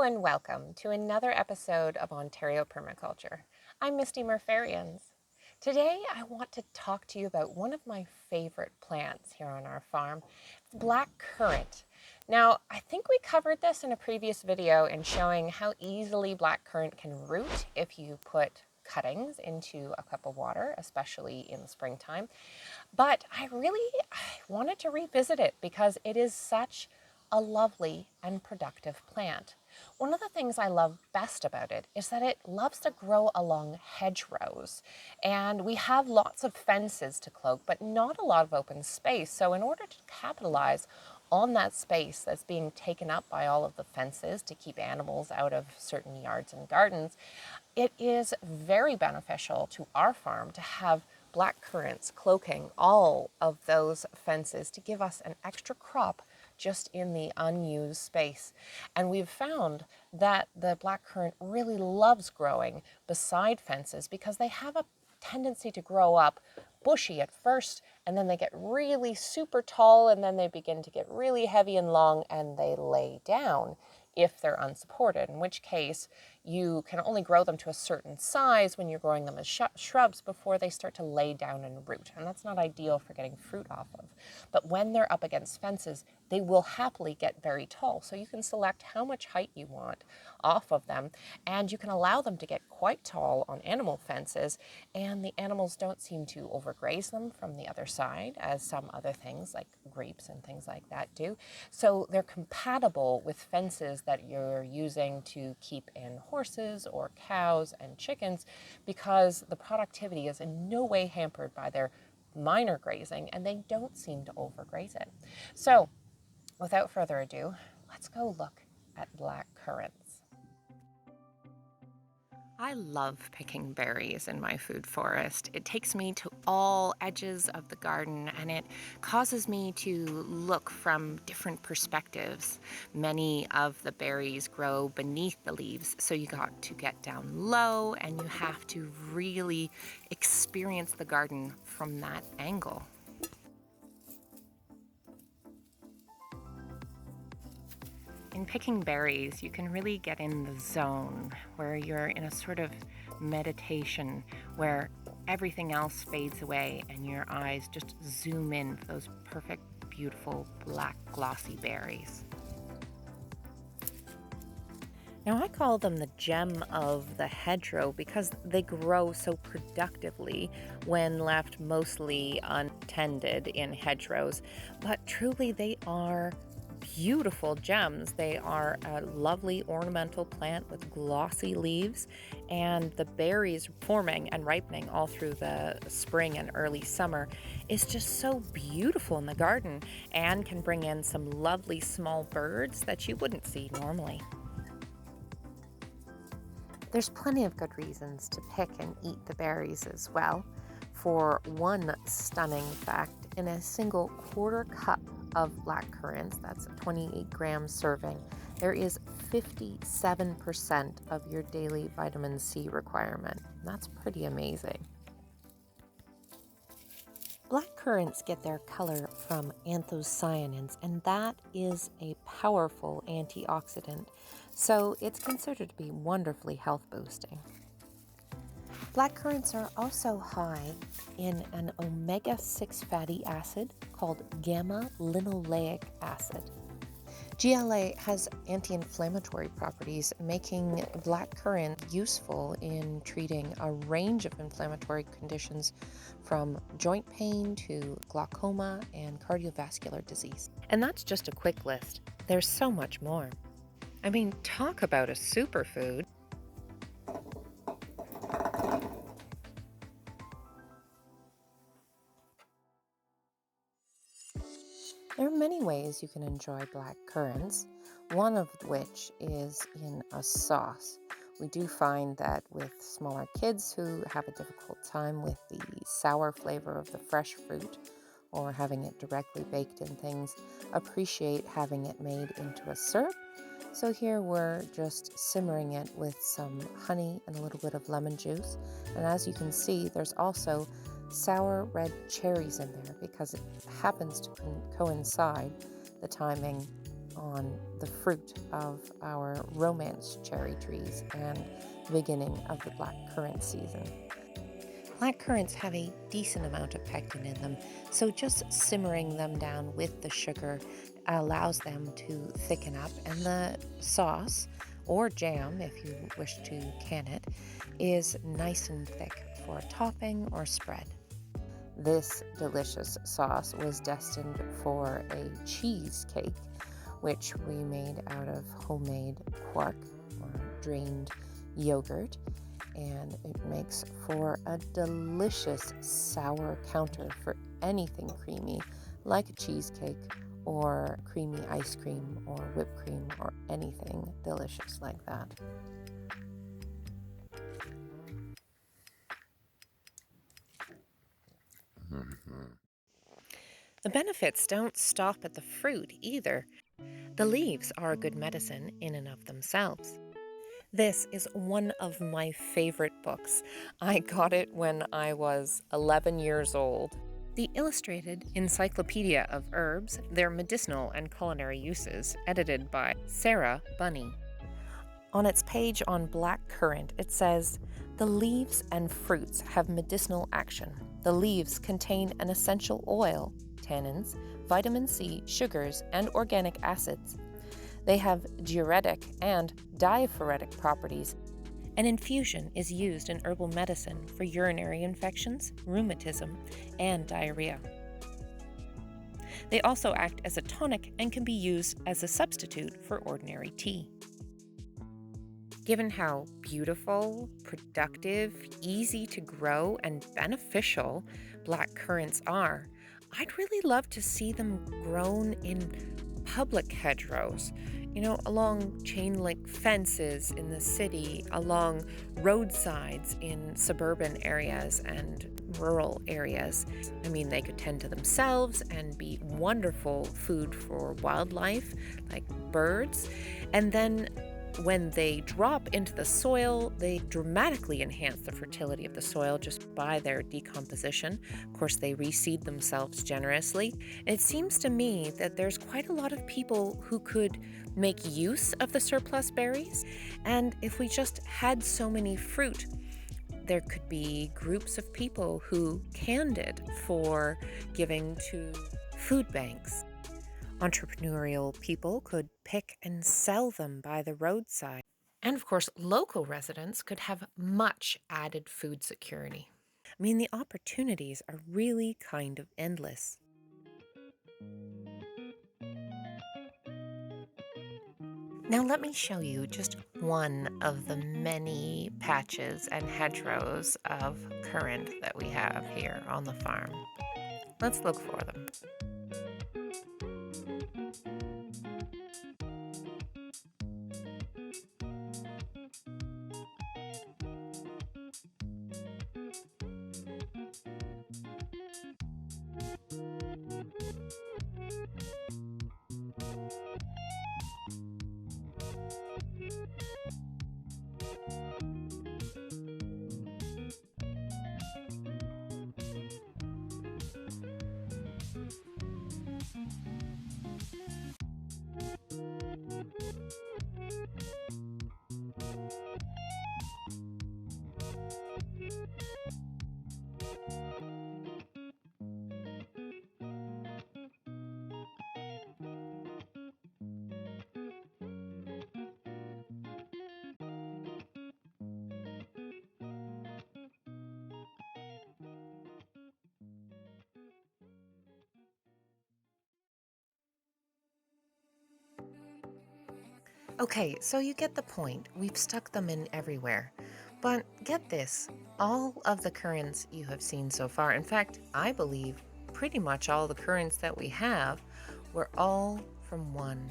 and welcome to another episode of Ontario Permaculture. I'm Misty Murph'Ariens. Today I want to talk to you about one of my favorite plants here on our farm, black currant. Now, I think we covered this in a previous video in showing how easily black currant can root if you put cuttings into a cup of water, especially in the springtime. But I wanted to revisit it because it is such a lovely and productive plant. One of the things I love best about it is that it loves to grow along hedgerows. And we have lots of fences to cloak, but not a lot of open space. So in order to capitalize on that space that's being taken up by all of the fences to keep animals out of certain yards and gardens, it is very beneficial to our farm to have black currants cloaking all of those fences to give us an extra crop just in the unused space. And we've found that the black currant really loves growing beside fences because they have a tendency to grow up bushy at first, and then they get really super tall, and then they begin to get really heavy and long, and they lay down if they're unsupported, in which case you can only grow them to a certain size when you're growing them as shrubs before they start to lay down and root. And that's not ideal for getting fruit off of. But when they're up against fences, they will happily get very tall. So you can select how much height you want off of them, and you can allow them to get quite tall on animal fences, and the animals don't seem to overgraze them from the other side, as some other things like grapes and things like that do. So they're compatible with fences that you're using to keep in horses or cows and chickens, because the productivity is in no way hampered by their minor grazing, and they don't seem to overgraze it. So without further ado, let's go look at black currants. I love picking berries in my food forest. It takes me to all edges of the garden, and it causes me to look from different perspectives. Many of the berries grow beneath the leaves, so you got to get down low and you have to really experience the garden from that angle. In picking berries, you can really get in the zone where you're in a sort of meditation where everything else fades away and your eyes just zoom in for those perfect, beautiful, black, glossy berries. Now, I call them the gem of the hedgerow because they grow so productively when left mostly untended in hedgerows, but truly they are beautiful gems. They are a lovely ornamental plant with glossy leaves, and the berries forming and ripening all through the spring and early summer is just so beautiful in the garden and can bring in some lovely small birds that you wouldn't see normally. There's plenty of good reasons to pick and eat the berries as well. For one stunning fact, in a single quarter cup of black currants, that's a 28-gram serving, there is 57% of your daily vitamin C requirement. That's pretty amazing. Black currants get their color from anthocyanins, and that is a powerful antioxidant, so it's considered to be wonderfully health boosting. Black currants are also high in an omega-6 fatty acid called gamma-linoleic acid. GLA has anti-inflammatory properties, making black currant useful in treating a range of inflammatory conditions from joint pain to glaucoma and cardiovascular disease. And that's just a quick list. There's so much more. I mean, talk about a superfood. There are many ways you can enjoy black currants, one of which is in a sauce. We do find that with smaller kids who have a difficult time with the sour flavor of the fresh fruit or having it directly baked in things, appreciate having it made into a syrup. So here we're just simmering it with some honey and a little bit of lemon juice. And as you can see, there's also sour red cherries in there because it happens to coincide the timing on the fruit of our romance cherry trees and the beginning of the black currant season. Black currants have a decent amount of pectin in them, so just simmering them down with the sugar allows them to thicken up, and the sauce, or jam if you wish to can it, is nice and thick for topping or spread. This delicious sauce was destined for a cheesecake, which we made out of homemade quark or drained yogurt, and it makes for a delicious sour counter for anything creamy, like a cheesecake or creamy ice cream or whipped cream or anything delicious like that. The benefits don't stop at the fruit either. The leaves are a good medicine in and of themselves. This is one of my favorite books. I got it when I was 11 years old. The Illustrated Encyclopedia of Herbs, Their Medicinal and Culinary Uses, edited by Sarah Bunny. On its page on black currant, it says, "The leaves and fruits have medicinal action. The leaves contain an essential oil, tannins, vitamin C, sugars, and organic acids. They have diuretic and diaphoretic properties. An infusion is used in herbal medicine for urinary infections, rheumatism, and diarrhea. They also act as a tonic and can be used as a substitute for ordinary tea." Given how beautiful, productive, easy to grow, and beneficial black currants are, I'd really love to see them grown in public hedgerows, along chain link fences in the city, along roadsides in suburban areas and rural areas. They could tend to themselves and be wonderful food for wildlife like birds. And then when they drop into the soil, they dramatically enhance the fertility of the soil just by their decomposition. Of course, they reseed themselves generously. It seems to me that there's quite a lot of people who could make use of the surplus berries. And if we just had so many fruit, there could be groups of people who canned it for giving to food banks. Entrepreneurial people could pick and sell them by the roadside. And of course, local residents could have much added food security. The opportunities are really kind of endless. Now let me show you just one of the many patches and hedgerows of currant that we have here on the farm. Let's look for them. Okay, so you get the point. We've stuck them in everywhere. But get this, all of the currants you have seen so far, in fact, I believe pretty much all the currants that we have, were all from one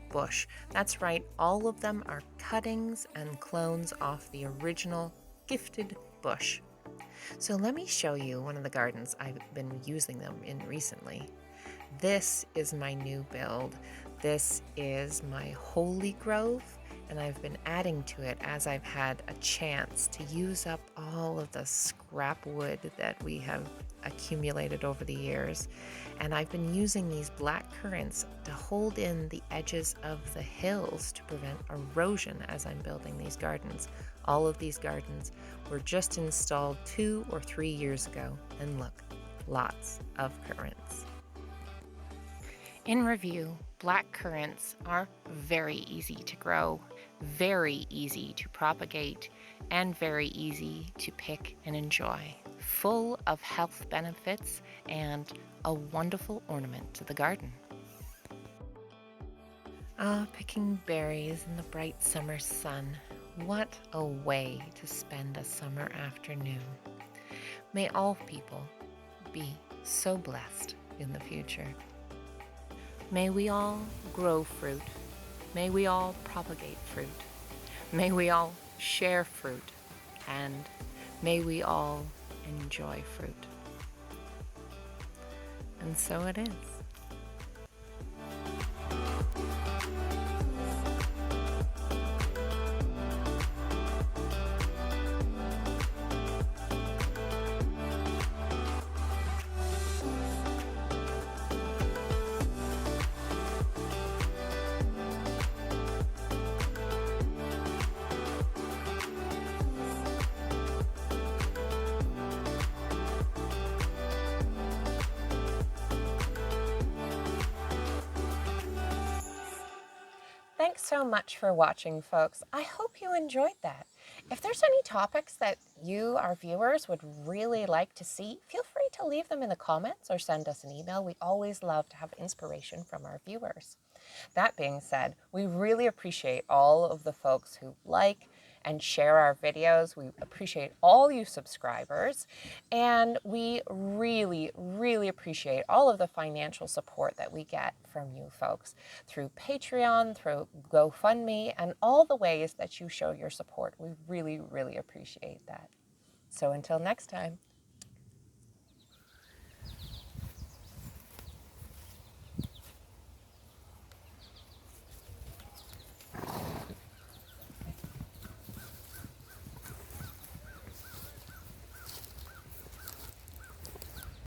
bush. That's right, all of them are cuttings and clones off the original gifted bush. So let me show you one of the gardens I've been using them in recently. This is my new build. This is my Holy Grove, and I've been adding to it as I've had a chance to use up all of the scrap wood that we have accumulated over the years. And I've been using these black currants to hold in the edges of the hills to prevent erosion as I'm building these gardens. All of these gardens were just installed 2 or 3 years ago, and look, lots of currants. In review, black currants are very easy to grow, very easy to propagate, and very easy to pick and enjoy, full of health benefits and a wonderful ornament to the garden. Picking berries in the bright summer sun. What a way to spend a summer afternoon. May all people be so blessed in the future. May we all grow fruit. May we all propagate fruit. May we all share fruit. And may we all enjoy fruit. And so it is. Thanks so much for watching, folks. I hope you enjoyed that. If there's any topics that you, our viewers, would really like to see, feel free to leave them in the comments or send us an email. We always love to have inspiration from our viewers. That being said, we really appreciate all of the folks who like and share our videos. We appreciate all you subscribers, and we really, really appreciate all of the financial support that we get from you folks through Patreon, through GoFundMe, and all the ways that you show your support. We really, really appreciate that. So until next time.